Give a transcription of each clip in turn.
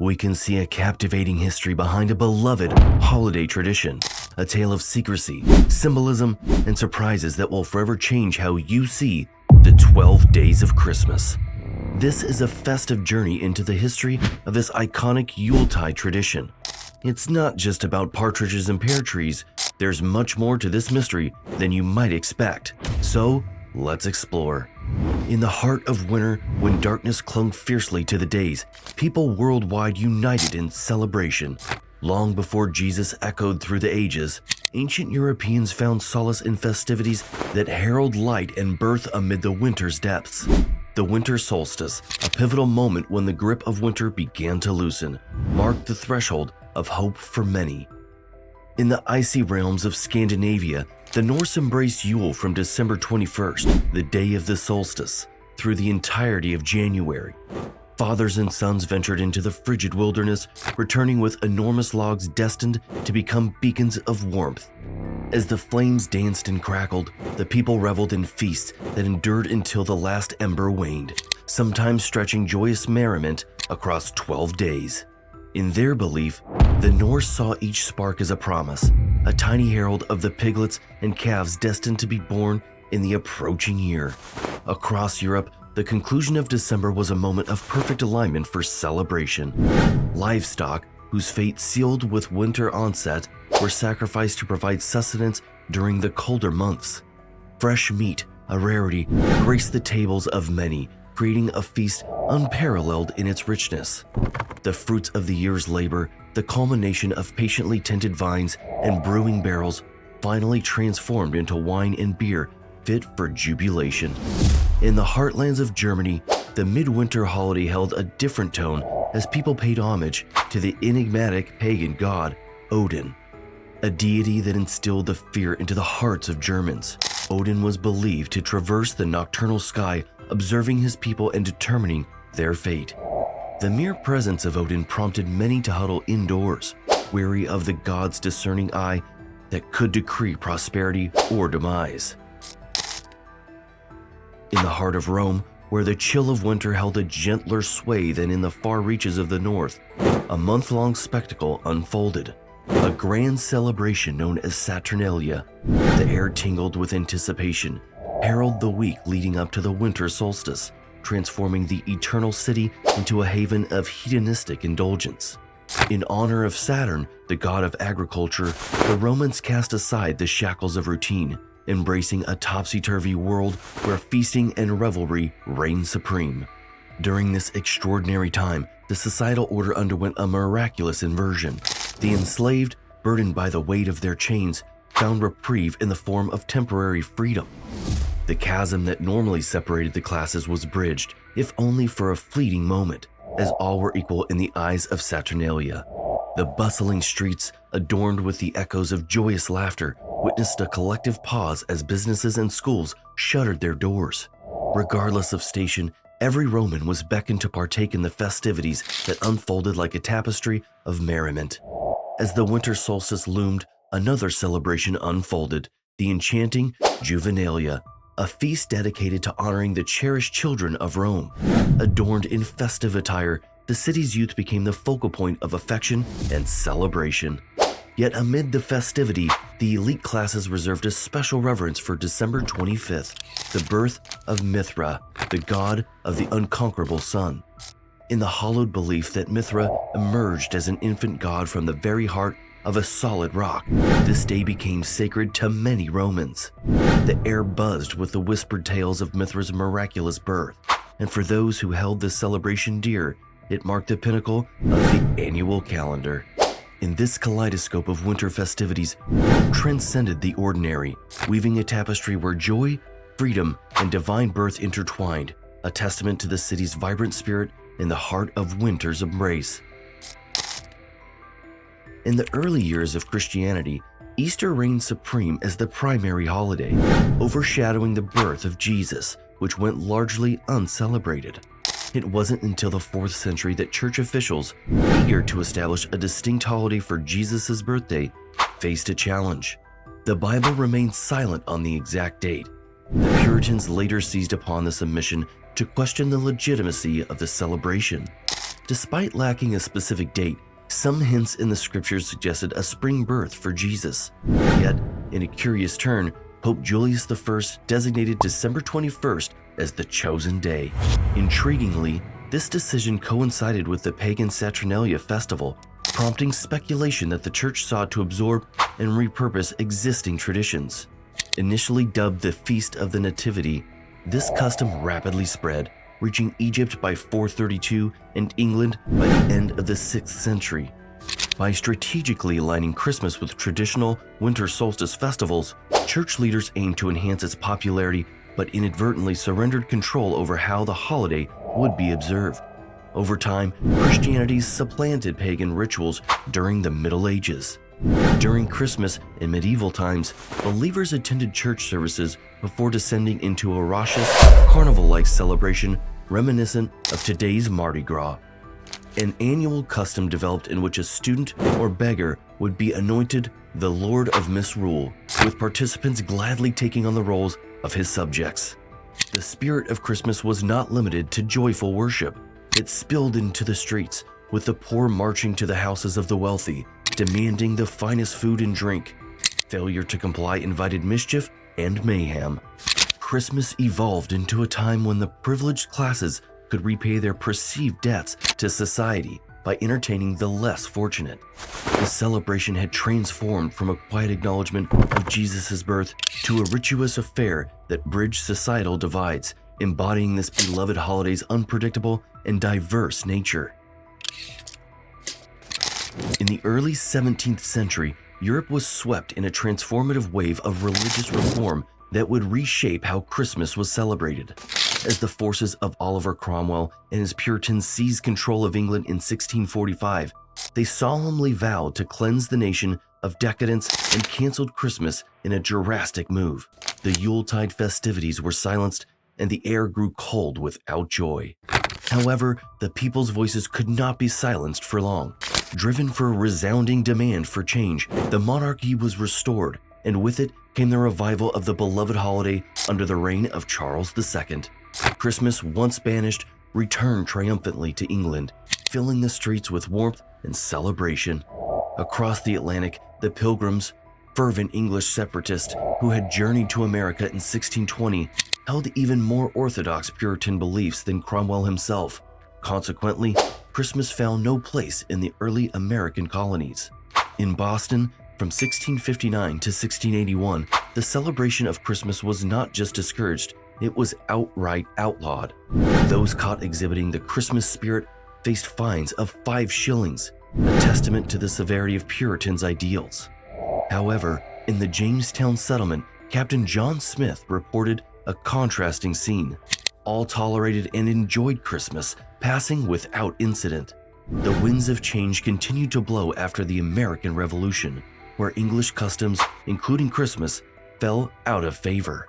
we can see a captivating history behind a beloved holiday tradition, a tale of secrecy, symbolism, and surprises that will forever change how you see the 12 days of Christmas. This is a festive journey into the history of this iconic Yuletide tradition. It's not just about partridges and pear trees. There's much more to this mystery than you might expect. So, let's explore. In the heart of winter, when darkness clung fiercely to the days, people worldwide united in celebration. Long before Jesus echoed through the ages, ancient Europeans found solace in festivities that herald light and birth amid the winter's depths. The winter solstice, a pivotal moment when the grip of winter began to loosen, marked the threshold of hope for many. In the icy realms of Scandinavia, the Norse embraced Yule from December 21st, the day of the solstice, through the entirety of January. Fathers and sons ventured into the frigid wilderness, returning with enormous logs destined to become beacons of warmth. As the flames danced and crackled, the people reveled in feasts that endured until the last ember waned, sometimes stretching joyous merriment across 12 days. In their belief, the Norse saw each spark as a promise, a tiny herald of the piglets and calves destined to be born in the approaching year. Across Europe, the conclusion of December was a moment of perfect alignment for celebration. Livestock, whose fate sealed with winter onset, were sacrificed to provide sustenance during the colder months. Fresh meat, a rarity, graced the tables of many, creating a feast unparalleled in its richness. The fruits of the year's labor, the culmination of patiently tended vines and brewing barrels, finally transformed into wine and beer fit for jubilation. In the heartlands of Germany, the midwinter holiday held a different tone as people paid homage to the enigmatic pagan god Odin, a deity that instilled the fear into the hearts of Germans. Odin was believed to traverse the nocturnal sky, observing his people and determining their fate. The mere presence of Odin prompted many to huddle indoors, weary of the god's discerning eye that could decree prosperity or demise. In the heart of Rome, where the chill of winter held a gentler sway than in the far reaches of the north, a month-long spectacle unfolded, a grand celebration known as Saturnalia. The air tingled with anticipation, heralded the week leading up to the winter solstice, transforming the eternal city into a haven of hedonistic indulgence. In honor of Saturn, the god of agriculture, the Romans cast aside the shackles of routine, embracing a topsy-turvy world where feasting and revelry reigned supreme. During this extraordinary time, the societal order underwent a miraculous inversion. The enslaved, burdened by the weight of their chains, found reprieve in the form of temporary freedom. The chasm that normally separated the classes was bridged, if only for a fleeting moment, as all were equal in the eyes of Saturnalia. The bustling streets, adorned with the echoes of joyous laughter, witnessed a collective pause as businesses and schools shuttered their doors. Regardless of station, every Roman was beckoned to partake in the festivities that unfolded like a tapestry of merriment. As the winter solstice loomed, another celebration unfolded, the enchanting Juvenalia, a feast dedicated to honoring the cherished children of Rome. Adorned in festive attire, the city's youth became the focal point of affection and celebration. Yet amid the festivity, the elite classes reserved a special reverence for December 25th, the birth of Mithra, the god of the unconquerable sun. In the hallowed belief that Mithra emerged as an infant god from the very heart of a solid rock, this day became sacred to many Romans. The air buzzed with the whispered tales of Mithra's miraculous birth, and for those who held this celebration dear, it marked the pinnacle of the annual calendar. In this kaleidoscope of winter festivities, Rome transcended the ordinary, weaving a tapestry where joy, freedom, and divine birth intertwined, a testament to the city's vibrant spirit in the heart of winter's embrace. In the early years of Christianity, Easter reigned supreme as the primary holiday, overshadowing the birth of Jesus, which went largely uncelebrated. It wasn't until the 4th century that church officials, eager to establish a distinct holiday for Jesus' birthday, faced a challenge. The Bible remained silent on the exact date. The Puritans later seized upon this omission to question the legitimacy of the celebration. Despite lacking a specific date, some hints in the scriptures suggested a spring birth for Jesus. Yet, in a curious turn, Pope Julius I designated December 21st as the chosen day. Intriguingly, this decision coincided with the pagan Saturnalia festival, prompting speculation that the church sought to absorb and repurpose existing traditions. Initially dubbed the Feast of the Nativity, this custom rapidly spread, reaching Egypt by 432 and England by the end of the 6th century. By strategically aligning Christmas with traditional winter solstice festivals, church leaders aimed to enhance its popularity but inadvertently surrendered control over how the holiday would be observed. Over time, Christianity supplanted pagan rituals during the Middle Ages. During Christmas in medieval times, believers attended church services before descending into a raucous, carnival-like celebration reminiscent of today's Mardi Gras. An annual custom developed in which a student or beggar would be anointed the Lord of Misrule, with participants gladly taking on the roles of his subjects. The spirit of Christmas was not limited to joyful worship. It spilled into the streets, with the poor marching to the houses of the wealthy, demanding the finest food and drink. Failure to comply invited mischief and mayhem. Christmas evolved into a time when the privileged classes could repay their perceived debts to society by entertaining the less fortunate. The celebration had transformed from a quiet acknowledgement of Jesus' birth to a rituous affair that bridged societal divides, embodying this beloved holiday's unpredictable and diverse nature. In the early 17th century, Europe was swept in a transformative wave of religious reform that would reshape how Christmas was celebrated. As the forces of Oliver Cromwell and his Puritans seized control of England in 1645, they solemnly vowed to cleanse the nation of decadence and canceled Christmas in a drastic move. The Yuletide festivities were silenced and the air grew cold without joy. However, the people's voices could not be silenced for long. Driven for a resounding demand for change, the monarchy was restored, and with it came the revival of the beloved holiday under the reign of Charles II. Christmas, once banished, returned triumphantly to England, filling the streets with warmth and celebration. Across the Atlantic, the Pilgrims, fervent English separatists who had journeyed to America in 1620, held even more orthodox Puritan beliefs than Cromwell himself. Consequently, Christmas found no place in the early American colonies. In Boston, from 1659 to 1681, the celebration of Christmas was not just discouraged, it was outright outlawed. Those caught exhibiting the Christmas spirit faced fines of 5 shillings, a testament to the severity of Puritans' ideals. However, in the Jamestown settlement, Captain John Smith reported a contrasting scene. All tolerated and enjoyed Christmas, passing without incident. The winds of change continued to blow after the American Revolution, where English customs, including Christmas, fell out of favor.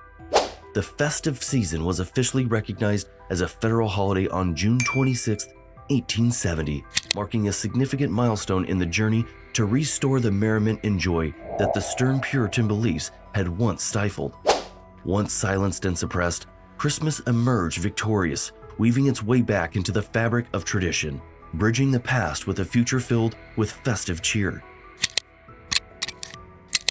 The festive season was officially recognized as a federal holiday on June 26, 1870, marking a significant milestone in the journey to restore the merriment and joy that the stern Puritan beliefs had once stifled. Once silenced and suppressed, Christmas emerged victorious, weaving its way back into the fabric of tradition, bridging the past with a future filled with festive cheer.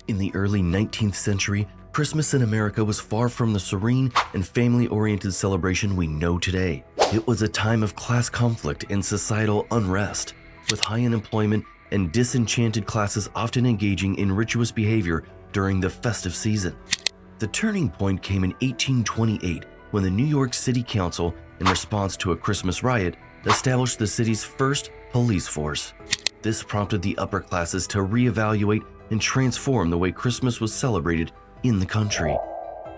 In the early 19th century, Christmas in America was far from the serene and family-oriented celebration we know today. It was a time of class conflict and societal unrest, with high unemployment and disenchanted classes often engaging in rituous behavior during the festive season. The turning point came in 1828 when the New York City Council, in response to a Christmas riot, established the city's first police force. This prompted the upper classes to reevaluate and transform the way Christmas was celebrated in the country.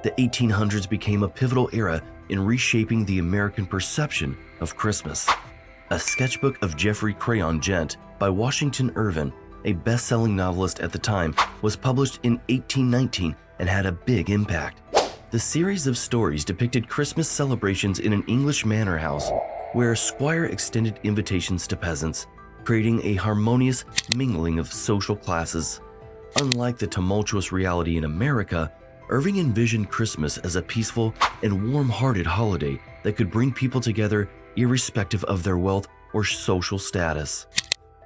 The 1800s became a pivotal era in reshaping the American perception of Christmas. A sketchbook of Geoffrey Crayon Gent by Washington Irving, a best-selling novelist at the time, was published in 1819 and had a big impact. The series of stories depicted Christmas celebrations in an English manor house, where a squire extended invitations to peasants, creating a harmonious mingling of social classes. Unlike the tumultuous reality in America, Irving envisioned Christmas as a peaceful and warm-hearted holiday that could bring people together irrespective of their wealth or social status.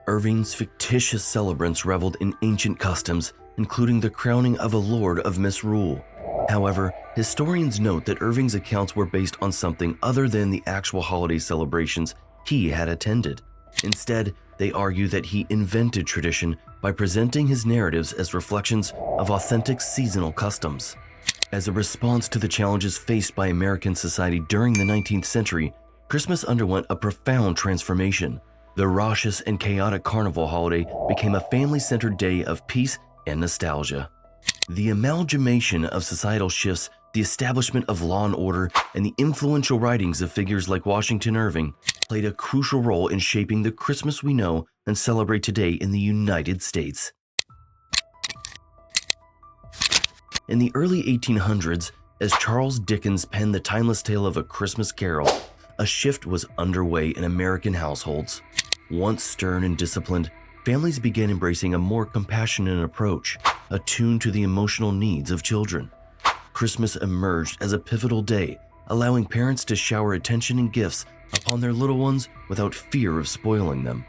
Irving's fictitious celebrants reveled in ancient customs, including the crowning of a lord of misrule. However, historians note that Irving's accounts were based on something other than the actual holiday celebrations he had attended. Instead, they argue that he invented tradition by presenting his narratives as reflections of authentic seasonal customs. As a response to the challenges faced by American society during the 19th century, Christmas underwent a profound transformation. The raucous and chaotic carnival holiday became a family-centered day of peace and nostalgia. The amalgamation of societal shifts, the establishment of law and order, and the influential writings of figures like Washington Irving played a crucial role in shaping the Christmas we know and celebrate today in the United States. In the early 1800s, as Charles Dickens penned the timeless tale of A Christmas Carol, a shift was underway in American households. Once stern and disciplined, families began embracing a more compassionate approach, attuned to the emotional needs of children. Christmas emerged as a pivotal day, allowing parents to shower attention and gifts upon their little ones without fear of spoiling them.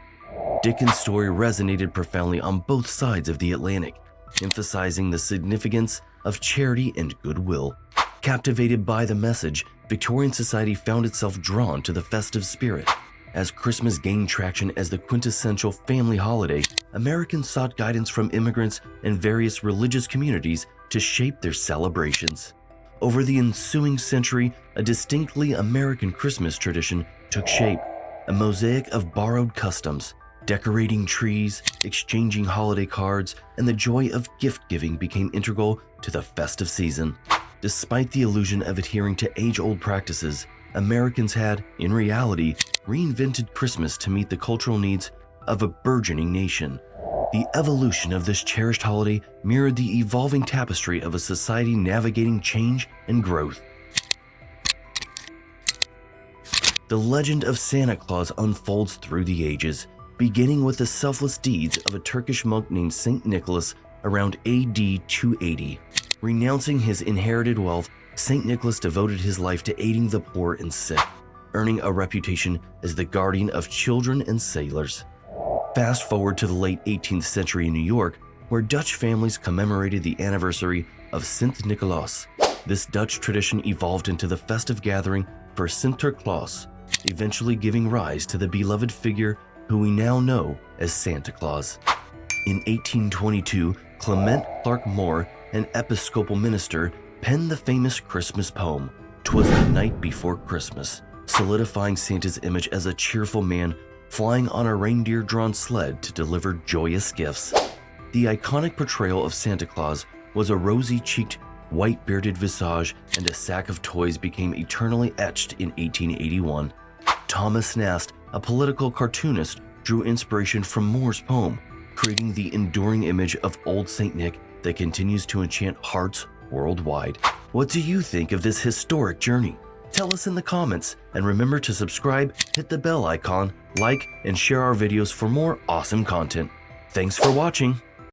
Dickens' story resonated profoundly on both sides of the Atlantic, emphasizing the significance of charity and goodwill. Captivated by the message, Victorian society found itself drawn to the festive spirit. As Christmas gained traction as the quintessential family holiday, Americans sought guidance from immigrants and various religious communities to shape their celebrations. Over the ensuing century, a distinctly American Christmas tradition took shape, a mosaic of borrowed customs. Decorating trees, exchanging holiday cards, and the joy of gift-giving became integral to the festive season. Despite the illusion of adhering to age-old practices, Americans had, in reality, reinvented Christmas to meet the cultural needs of a burgeoning nation. The evolution of this cherished holiday mirrored the evolving tapestry of a society navigating change and growth. The legend of Santa Claus unfolds through the ages, beginning with the selfless deeds of a Turkish monk named Saint Nicholas around AD 280. Renouncing his inherited wealth, Saint Nicholas devoted his life to aiding the poor and sick, earning a reputation as the guardian of children and sailors. Fast forward to the late 18th century in New York, where Dutch families commemorated the anniversary of Sint Nicolaas. This Dutch tradition evolved into the festive gathering for Sinterklaas, eventually giving rise to the beloved figure who we now know as Santa Claus. In 1822, Clement Clark Moore, an Episcopal minister, penned the famous Christmas poem, "'Twas the Night Before Christmas," solidifying Santa's image as a cheerful man flying on a reindeer-drawn sled to deliver joyous gifts. The iconic portrayal of Santa Claus was a rosy-cheeked, white-bearded visage, and a sack of toys became eternally etched in 1881. Thomas Nast, a political cartoonist, drew inspiration from Moore's poem, creating the enduring image of Old Saint Nick that continues to enchant hearts worldwide. What do you think of this historic journey? Tell us in the comments, and remember to subscribe, hit the bell icon, like, and share our videos for more awesome content. Thanks for watching.